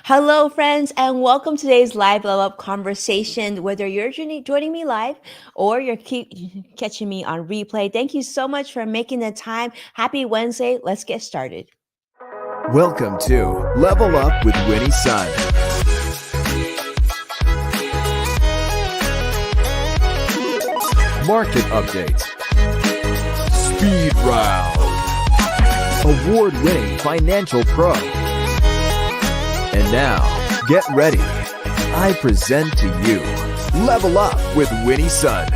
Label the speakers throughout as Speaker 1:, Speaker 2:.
Speaker 1: Hello, friends, and welcome to today's live level up conversation. Whether you're joining me live or you're keep catching me on replay, thank you so much for making the time. Happy Wednesday. Let's get started.
Speaker 2: Welcome to Level Up with Winnie Sun. Market updates. Speed round. Award-winning financial pro. And now, get ready. I present to you Level Up with Winnie Sun.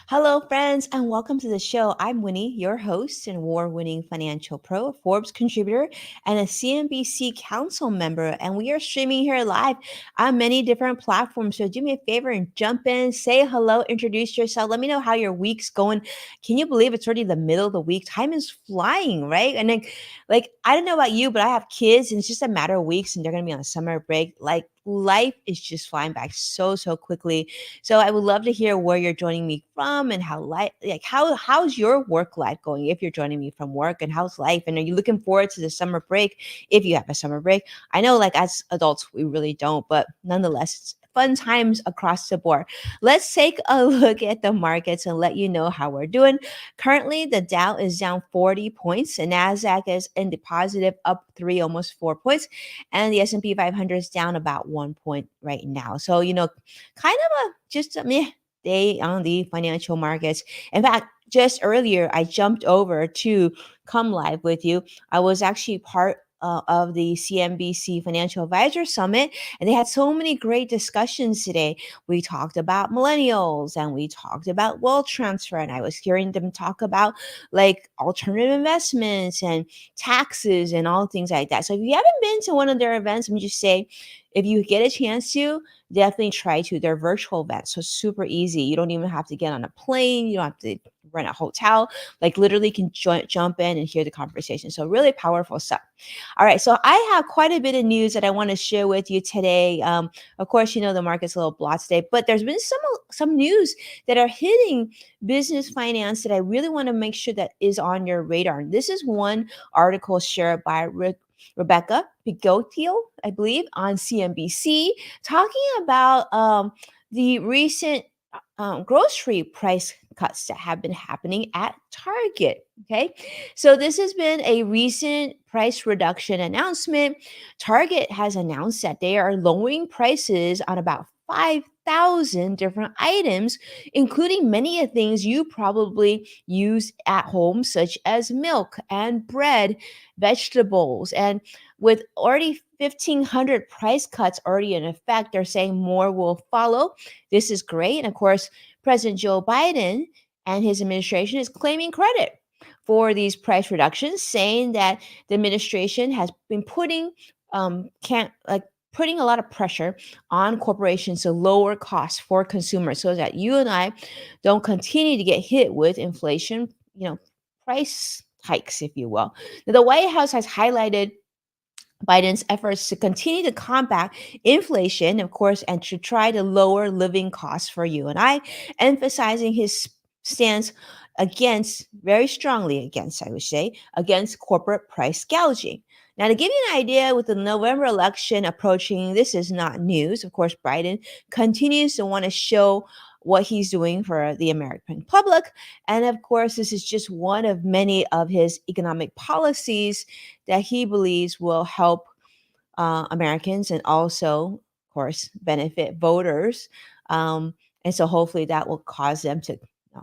Speaker 1: Hello, friends, and welcome to the show. I'm Winnie, your host and award-winning financial pro, a Forbes contributor, and a CNBC council member. And we are streaming here live on many different platforms. So do me a favor and jump in, say hello, introduce yourself. Let me know how your week's going. Can you believe it's already the middle of the week? Time is flying, right? And then, I don't know about you, but I have kids, and it's just a matter of weeks, and they're gonna be on summer break. Life is just flying back so quickly. So I would love to hear where you're joining me from and how's your work life going if you're joining me from work, and how's life, and are you looking forward to the summer break if you have a summer break? I know as adults we really don't, but nonetheless it's fun times across the board. Let's take a look at the markets and let you know how we're doing. Currently the Dow is down 40 points, and Nasdaq is in the positive, up 3, almost 4 points, and the S&P 500 is down about 1 point right now. So, kind of just a meh day on the financial markets. In fact, just earlier, I jumped over to come live with you. I was actually part of the CNBC Financial Advisor Summit, and they had so many great discussions today. We talked about millennials and we talked about wealth transfer, and I was hearing them talk about alternative investments and taxes and all things like that. So if you haven't been to one of their events, let me just say, if you get a chance to, definitely try to. They're virtual events, so super easy. You don't even have to get on a plane. You don't have to rent a hotel. Literally can jump in and hear the conversation. So really powerful stuff. All right, so I have quite a bit of news that I want to share with you today. Of course, the market's a little blah today, but there's been some news that are hitting business finance that I really want to make sure that is on your radar. And this is one article shared by Rebecca Bigotio, I believe, on CNBC, talking about the recent grocery price cuts that have been happening at Target. Okay, so this has been a recent price reduction announcement. Target has announced that they are lowering prices on about 5,000 different items, including many of things you probably use at home, such as milk and bread, vegetables. And with already 1,500 price cuts already in effect, they're saying more will follow. This is great. And of course, President Joe Biden and his administration is claiming credit for these price reductions, saying that the administration has been putting a lot of pressure on corporations to lower costs for consumers so that you and I don't continue to get hit with inflation, price hikes, if you will. Now, the White House has highlighted Biden's efforts to continue to combat inflation, of course, and to try to lower living costs for you and I, emphasizing his stance very strongly against, I would say, against corporate price gouging. Now, to give you an idea, with the November election approaching, this is not news. Of course, Biden continues to want to show what he's doing for the American public. And of course, this is just one of many of his economic policies that he believes will help Americans and also, of course, benefit voters. And so hopefully that will cause them to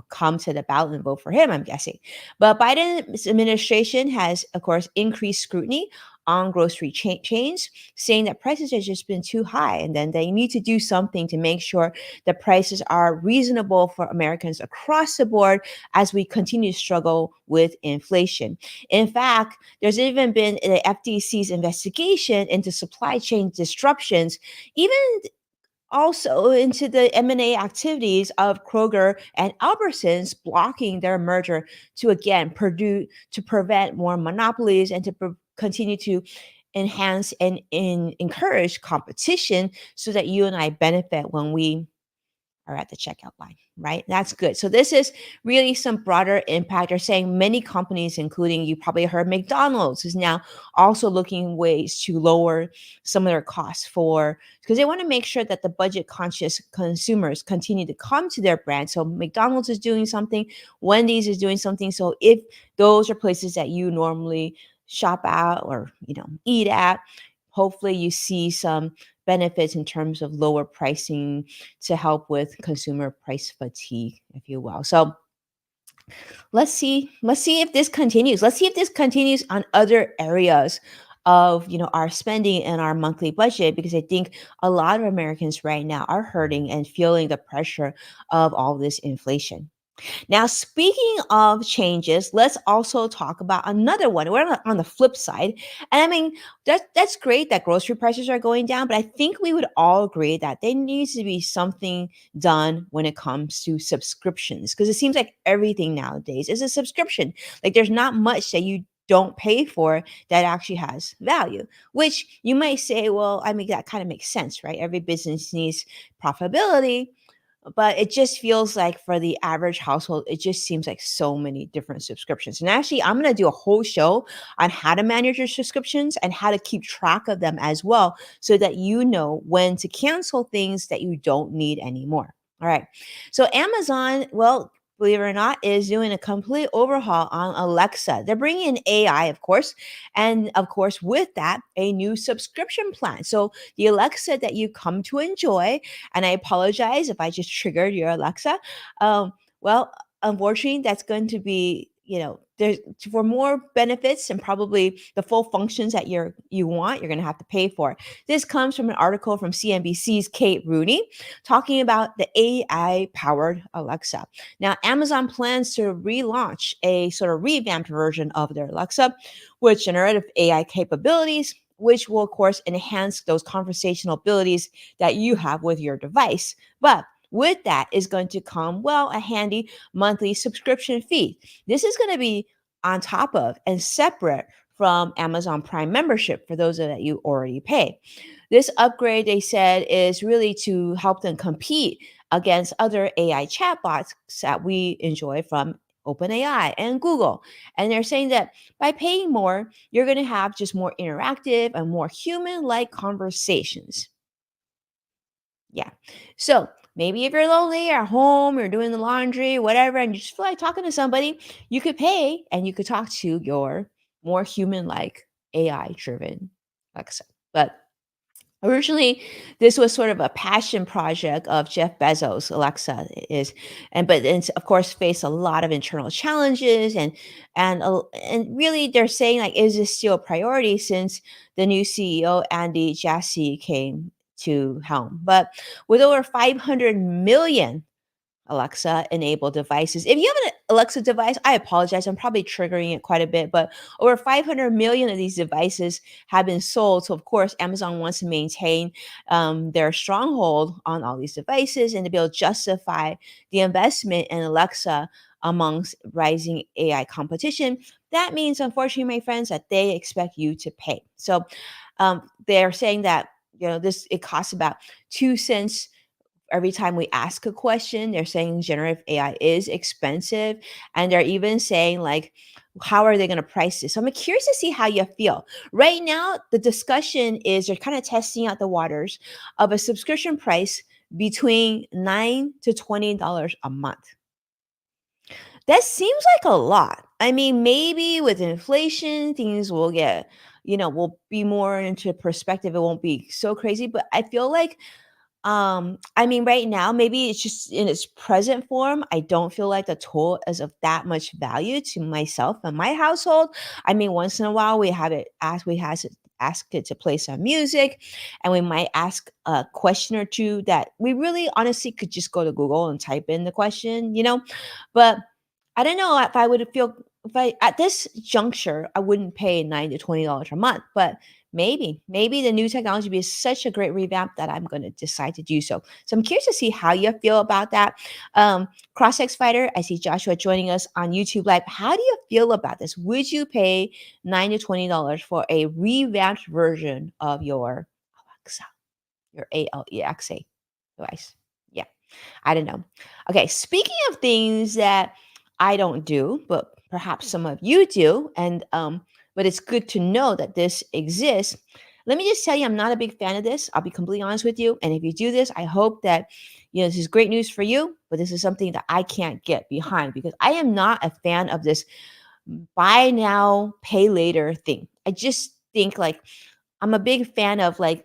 Speaker 1: come to the ballot and vote for him, I'm guessing. But Biden's administration has, of course, increased scrutiny on grocery chains, saying that prices have just been too high, and then they need to do something to make sure the prices are reasonable for Americans across the board as we continue to struggle with inflation. In fact, there's even been the FTC's investigation into supply chain disruptions, even also into the M&A activities of Kroger and Albertsons blocking their merger to again to prevent more monopolies and to continue to enhance and encourage competition so that you and I benefit when we are at the checkout line, right? That's good. So this is really some broader impact. They're saying many companies, including you probably heard McDonald's, is now also looking ways to lower some of their costs for because they want to make sure that the budget conscious consumers continue to come to their brand. So McDonald's is doing something, Wendy's is doing something. So if those are places that you normally shop at or eat at, hopefully you see some benefits in terms of lower pricing to help with consumer price fatigue, if you will. So let's see if this continues. Let's see if this continues on other areas of our spending and our monthly budget, because I think a lot of Americans right now are hurting and feeling the pressure of all this inflation. Now, speaking of changes, let's also talk about another one. We're on the flip side. And I mean, that's great that grocery prices are going down, but I think we would all agree that there needs to be something done when it comes to subscriptions, because it seems like everything nowadays is a subscription. Like there's not much that you don't pay for that actually has value, which you might say, well, I mean, that kind of makes sense, right? Every business needs profitability, but it just feels like for the average household, it just seems like so many different subscriptions. And actually, I'm going to do a whole show on how to manage your subscriptions and how to keep track of them as well, so that you know when to cancel things that you don't need anymore. All right. So Amazon, well, believe it or not, is doing a complete overhaul on Alexa. They're bringing in AI, of course, and of course, with that, a new subscription plan. So the Alexa that you come to enjoy, and I apologize if I just triggered your Alexa. Well, unfortunately, that's going to be, there's for more benefits and probably the full functions that you want, you're going to have to pay for. This comes from an article from CNBC's Kate Rooney talking about the AI powered Alexa. Now, Amazon plans to relaunch a sort of revamped version of their Alexa with generative AI capabilities, which will, of course, enhance those conversational abilities that you have with your device. But with that is going to come, well, a handy monthly subscription fee. This is going to be on top of and separate from Amazon Prime membership for those that you already pay. This upgrade, they said, is really to help them compete against other AI chatbots that we enjoy from OpenAI and Google. And they're saying that by paying more, you're going to have just more interactive and more human like conversations. Yeah. So maybe if you're lonely or at home, you're doing the laundry, whatever, and you just feel like talking to somebody, you could pay and you could talk to your more human like AI driven Alexa. But originally, this was sort of a passion project of Jeff Bezos. Alexa is, and but it's of course faced a lot of internal challenges, and really they're saying like, is this still a priority since the new CEO Andy Jassy came to helm? But with over 500 million Alexa enabled devices. If you have an Alexa device, I apologize. I'm probably triggering it quite a bit, but over 500 million of these devices have been sold. So, of course, Amazon wants to maintain their stronghold on all these devices and to be able to justify the investment in Alexa amongst rising AI competition. That means, unfortunately, my friends, that they expect you to pay. So, they're saying that this it costs about 2 cents every time we ask a question. They're saying generative AI is expensive. And they're even saying, like, how are they going to price this? So I'm curious to see how you feel. Right now, the discussion is they're kind of testing out the waters of a subscription price between $9 to $20 a month. That seems like a lot. I mean, maybe with inflation, things will get, will be more into perspective. It won't be so crazy, but I feel like I mean, right now, maybe it's just in its present form. I don't feel like the tool is of that much value to myself and my household. I mean, once in a while, we has it ask it to play some music, and we might ask a question or two that we really honestly could just go to Google and type in the question. But I don't know if I would feel if I at this juncture, I wouldn't pay $9 to $20 a month, but maybe the new technology be such a great revamp that I'm going to decide to do so. So I'm curious to see how you feel about that. CrossX Fighter, I see Joshua joining us on YouTube Live. How do you feel about this? Would you pay $9 to $20 for a revamped version of your Alexa, your Alexa device? Yeah. I don't know. Okay, speaking of things that I don't do, but perhaps some of you do, and but it's good to know that this exists. Let me just tell you, I'm not a big fan of this. I'll be completely honest with you. And if you do this, I hope that this is great news for you. But this is something that I can't get behind because I am not a fan of this buy now, pay later thing. I just think like I'm a big fan of like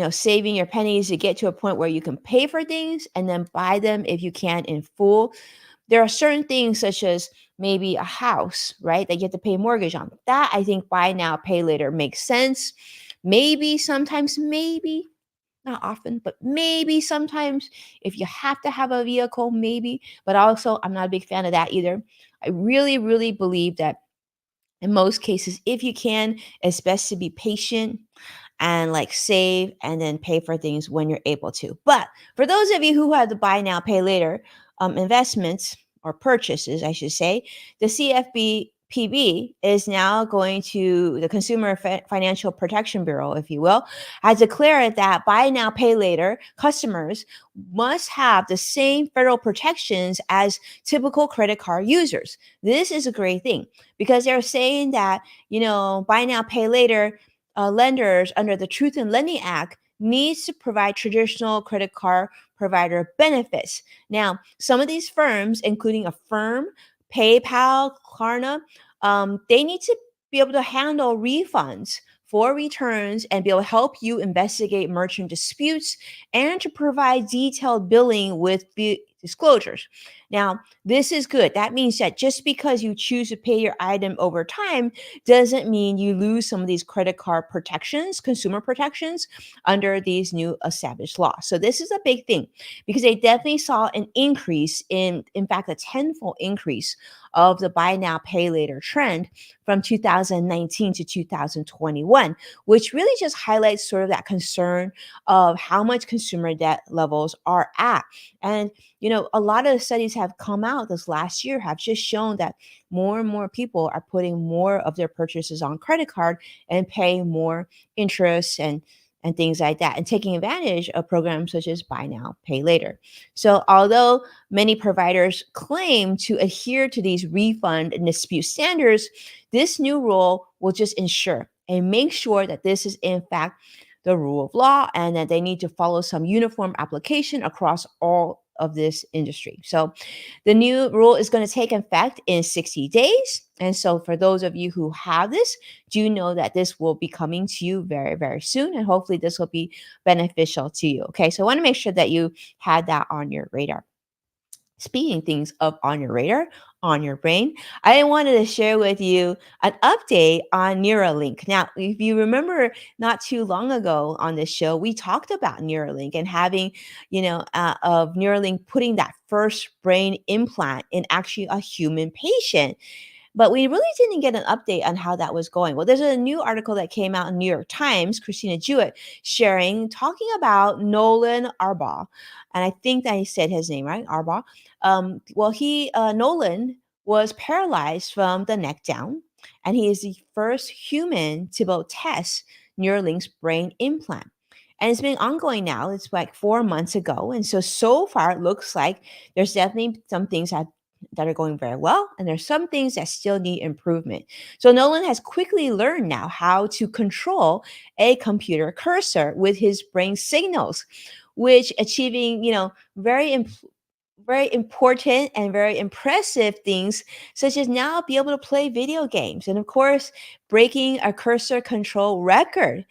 Speaker 1: saving your pennies to get to a point where you can pay for things and then buy them if you can in full. There are certain things such as maybe a house, right, that you have to pay mortgage on. That I think buy now, pay later makes sense. Maybe sometimes, maybe not often, but maybe sometimes if you have to have a vehicle, maybe. But also, I'm not a big fan of that either. I really, really believe that in most cases, if you can, it's best to be patient and like save and then pay for things when you're able to. But for those of you who have the buy now, pay later investments or purchases, I should say, the CFPB is now going to the Consumer Financial Protection Bureau, if you will, has declared that buy now, pay later customers must have the same federal protections as typical credit card users. This is a great thing because they're saying that, buy now, pay later lenders under the Truth in Lending Act needs to provide traditional credit card provider benefits. Now, some of these firms, including Affirm, PayPal, Klarna, they need to be able to handle refunds for returns and be able to help you investigate merchant disputes and to provide detailed billing with the disclosures. Now, this is good. That means that just because you choose to pay your item over time doesn't mean you lose some of these credit card protections, consumer protections under these new established laws. So this is a big thing because they definitely saw an increase in fact, a tenfold increase of the buy now, pay later trend from 2019 to 2021, which really just highlights sort of that concern of how much consumer debt levels are at. And, a lot of the studies have come out this last year have just shown that more and more people are putting more of their purchases on credit card and paying more interest and things like that and taking advantage of programs such as buy now, pay later. So although many providers claim to adhere to these refund and dispute standards, this new rule will just ensure and make sure that this is in fact the rule of law and that they need to follow some uniform application across all of this industry. So the new rule is going to take effect in 60 days. And so for those of you who have this, do know that this will be coming to you very, very soon. And hopefully this will be beneficial to you. Okay. So I want to make sure that you had that on your radar. Speaking things of on your radar, on your brain, I wanted to share with you an update on Neuralink. Now, if you remember not too long ago on this show, we talked about Neuralink and having, of Neuralink putting that first brain implant in actually a human patient. But we really didn't get an update on how that was going. Well, there's a new article that came out in New York Times, Christina Jewett sharing, talking about Nolan Arbaugh. And I think that I said his name right, Arbaugh. Nolan was paralyzed from the neck down, and he is the first human to both test Neuralink's brain implant. And it's been ongoing now. It's like 4 months ago. And so far, it looks like there's definitely some things that are going very well, and there's some things that still need improvement. So Nolan has quickly learned now how to control a computer cursor with his brain signals, which achieving, very important and very impressive things, such as now be able to play video games and, of course, breaking a cursor control record.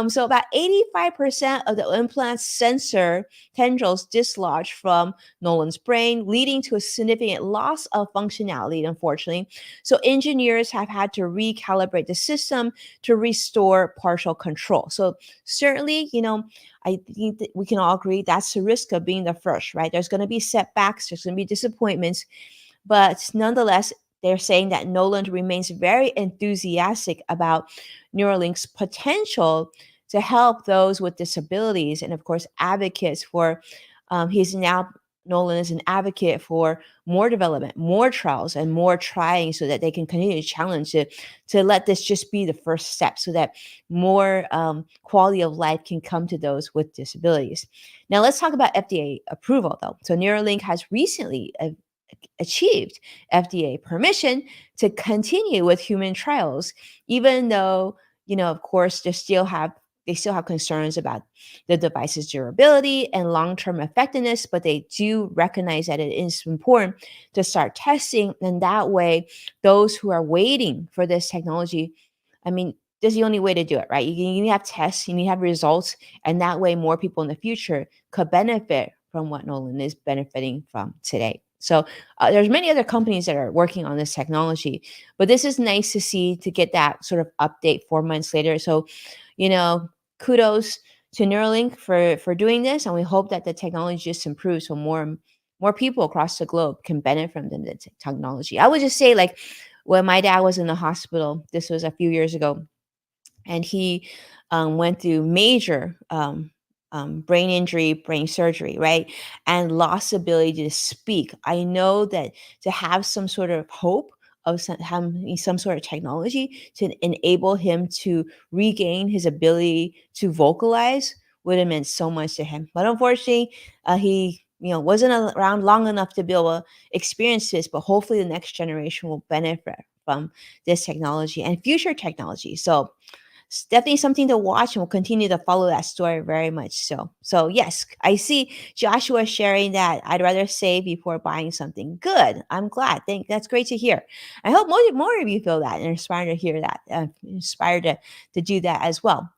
Speaker 1: So, about 85% of the implant sensor tendrils dislodged from Nolan's brain, leading to a significant loss of functionality, unfortunately. So, engineers have had to recalibrate the system to restore partial control. So, certainly, I think that we can all agree that's the risk of being the first, right? There's going to be setbacks, there's going to be disappointments, but nonetheless, they're saying that Nolan remains very enthusiastic about Neuralink's potential to help those with disabilities and, of course, advocates for. He's now Nolan is an advocate for more development, more trials, and more trying so that they can continue to challenge it to let this just be the first step so that more quality of life can come to those with disabilities. Now, let's talk about FDA approval, though. So, Neuralink has recently achieved FDA permission to continue with human trials, even though, of course, they still have concerns about the device's durability and long-term effectiveness, but they do recognize that it is important to start testing, and that way, those who are waiting for this technology, I mean, this is the only way to do it, right? You need to have tests, you need to have results, and that way, more people in the future could benefit from what Nolan is benefiting from today. So there's many other companies that are working on this technology, but this is nice to see to get that sort of update 4 months later. So, you know, kudos to Neuralink for doing this, and we hope that the technology just improves so more people across the globe can benefit from the technology. I would just say, like, when my dad was in the hospital, this was a few years ago, and he went through major brain injury, brain surgery, right? And lost ability to speak. I know that to have some sort of hope of having some sort of technology to enable him to regain his ability to vocalize would have meant so much to him. But unfortunately, he wasn't around long enough to be able to experience this. But hopefully, the next generation will benefit from this technology and future technology. So it's definitely something to watch, and we'll continue to follow that story very much so. So, yes, I see Joshua sharing that I'd rather save before buying something. Good. I'm glad. That's great to hear. I hope more of you feel that and are inspired to hear that, inspired to do that as well.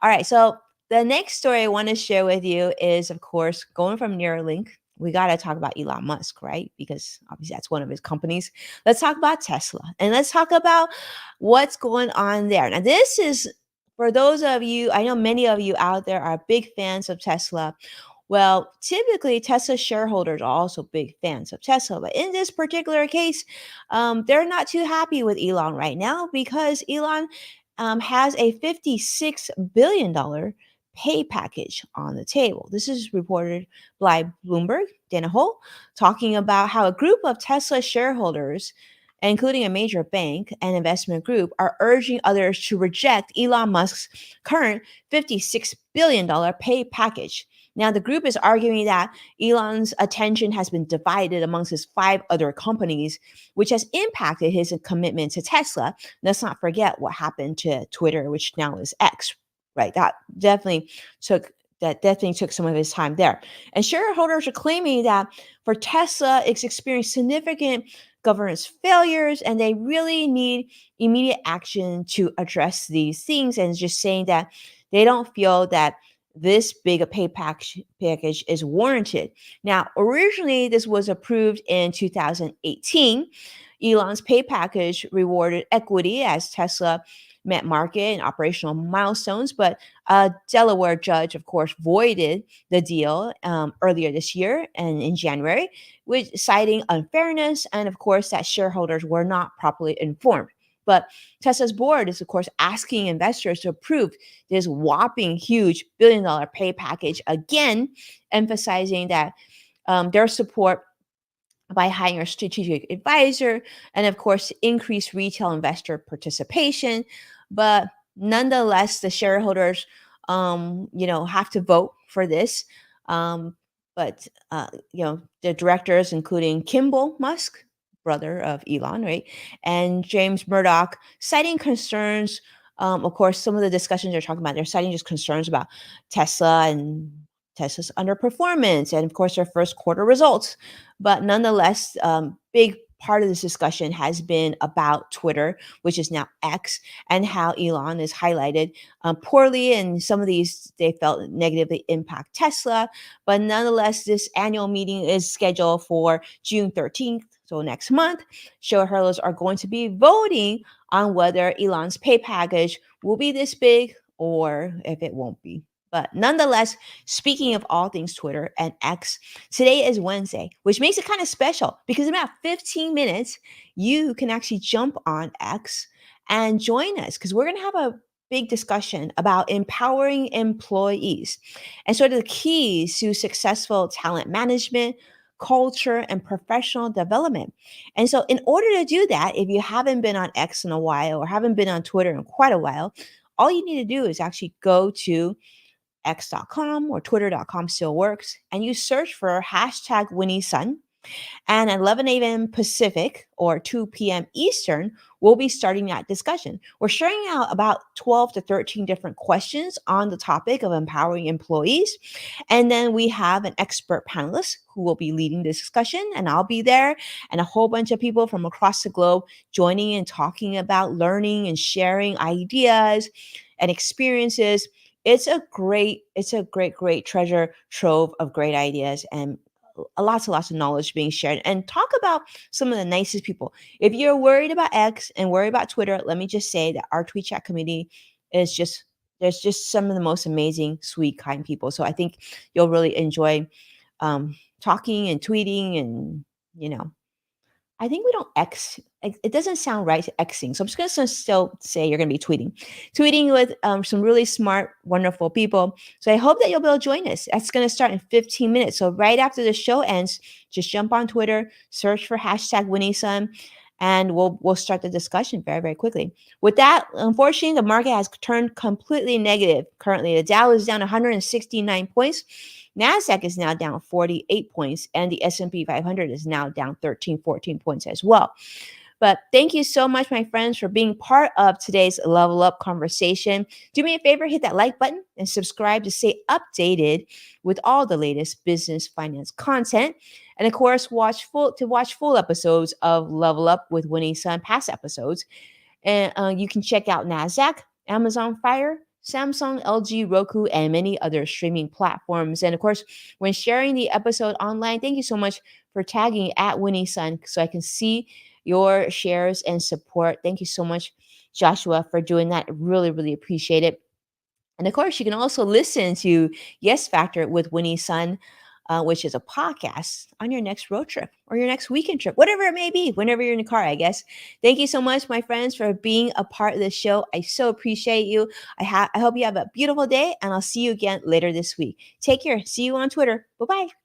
Speaker 1: All right. So, the next story I want to share with you is, of course, going from Neuralink. We got to talk about Elon Musk, right? Because obviously that's one of his companies. Let's talk about Tesla, and let's talk about what's going on there. Now, this is for those of you, I know many of you out there are big fans of Tesla. Well, typically, Tesla shareholders are also big fans of Tesla. But in this particular case, they're not too happy with Elon right now because Elon has a $56 billion pay package on the table. This is reported by Bloomberg, Dana Hole, talking about how a group of Tesla shareholders, including a major bank and investment group, are urging others to reject Elon Musk's current $56 billion pay package. Now, the group is arguing that Elon's attention has been divided amongst his 5 other companies, which has impacted his commitment to Tesla. Let's not forget what happened to Twitter, which now is X, right? That definitely took some of his time there. And shareholders are claiming that for Tesla, it's experienced significant governance failures, and they really need immediate action to address these things. And just saying that they don't feel that this big a pay package is warranted. Now, originally, this was approved in 2018. Elon's pay package rewarded equity as Tesla met market and operational milestones, but a Delaware judge, of course, voided the deal earlier this year and in January, which citing unfairness and, of course, that shareholders were not properly informed. But Tesla's board is, of course, asking investors to approve this whopping huge billion-dollar pay package again, emphasizing that their support by hiring a strategic advisor and, of course, increase retail investor participation. But nonetheless, the shareholders, have to vote for this. But the directors, including Kimball Musk, brother of Elon, right, and James Murdoch, citing concerns. Of course, some of the discussions they're talking about, they're citing just concerns about Tesla and Tesla's underperformance, and of course, their first quarter results. But nonetheless, big part of this discussion has been about Twitter, which is now X, and how Elon is highlighted poorly, and some of these they felt negatively impact Tesla. But nonetheless, this annual meeting is scheduled for June 13th, so next month. Shareholders are going to be voting on whether Elon's pay package will be this big or if it won't be. But nonetheless, speaking of all things Twitter and X, today is Wednesday, which makes it kind of special because in about 15 minutes, you can actually jump on X and join us because we're going to have a big discussion about empowering employees and sort of the keys to successful talent management, culture, and professional development. And so, in order to do that, if you haven't been on X in a while or haven't been on Twitter in quite a while, all you need to do is actually go to x.com or twitter.com still works, and you search for hashtag Winnie Sun, and at 11 a.m. Pacific or 2 p.m. Eastern, we'll be starting that discussion. We're sharing out about 12 to 13 different questions on the topic of empowering employees. And then we have an expert panelist who will be leading the discussion, and I'll be there, and a whole bunch of people from across the globe joining and talking about learning and sharing ideas and experiences. It's a great treasure trove of great ideas and lots and lots of knowledge being shared, and talk about some of the nicest people. If you're worried about X and worried about Twitter, let me just say that our tweet chat community is just there's just some of the most amazing, sweet, kind people. So I think you'll really enjoy talking and tweeting, and you know I think we don't X. It doesn't sound right to Xing. So I'm just going to still say you're going to be tweeting with some really smart, wonderful people. So I hope that you'll be able to join us. That's going to start in 15 minutes. So right after the show ends, just jump on Twitter, search for hashtag WinnieSun, and we'll start the discussion very, very quickly. With that, unfortunately, the market has turned completely negative. Currently, the Dow is down 169 points. NASDAQ is now down 48 points, and the S&P 500 is now down 13, 14 points as well. But thank you so much, my friends, for being part of today's Level Up conversation. Do me a favor, hit that like button and subscribe to stay updated with all the latest business finance content. And of course, watch full episodes of Level Up with Winnie Sun, past episodes. And you can check out NASDAQ, Amazon Fire, Samsung, LG, Roku, and many other streaming platforms. And of course, when sharing the episode online, thank you so much for tagging at Winnie Sun so I can see your shares and support. Thank you so much, Joshua, for doing that. Really, really appreciate it. And of course, you can also listen to Yes Factor with Winnie Sun, which is a podcast on your next road trip or your next weekend trip, whatever it may be, whenever you're in the car, I guess. Thank you so much, my friends, for being a part of this show. I so appreciate you. I hope you have a beautiful day, and I'll see you again later this week. Take care. See you on Twitter. Bye-bye.